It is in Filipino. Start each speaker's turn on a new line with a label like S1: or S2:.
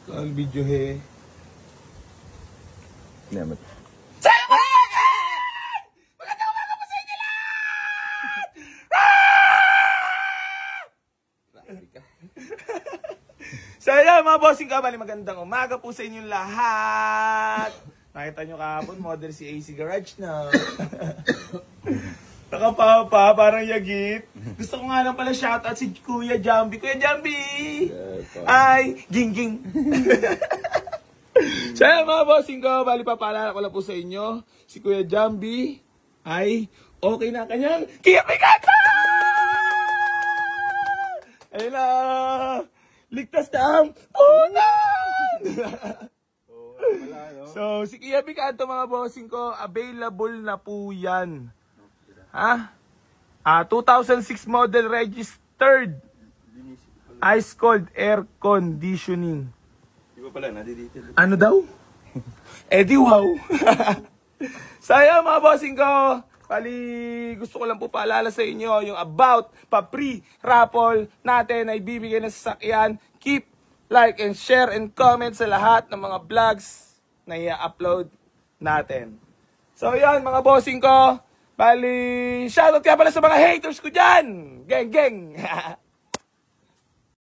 S1: Ang video he.
S2: Namat.
S1: Sa'yo ko yan! Magandang umaga po sa inyo lahat! So yan mga bossing kabali, magandang umaga po sa inyong lahat. Nakita nyo kahapon, model si AC Garage na. Nakapapa, parang yagit. Gusto ko nga lang pala shoutout si Kuya Jambi. Kuya Jambi! Ay, ging-ging. So yan mga bossing ko, bali papaalala ko lang po sa inyo, si Kuya Jambi ay okay na kanyang kiyapikata! Ayun na! Ligtas na ang unan! So, si Kia Picanto mga bossing ko, available na po yan. Ha? 2006 model registered. Ice cold air conditioning.
S2: Di ba pala, nadidetail.
S1: Ano daw? Di wow. Saya mga bossing ko. Bali, gusto ko lang po paalala sa inyo yung about pa-free raffle natin ay bibigyan ng sasakyan. Keep like and share and comment sa lahat ng mga vlogs na i-upload natin. So yan mga bossing ko. Bali, shoutout kaya pala sa mga haters ko dyan. Geng, geng.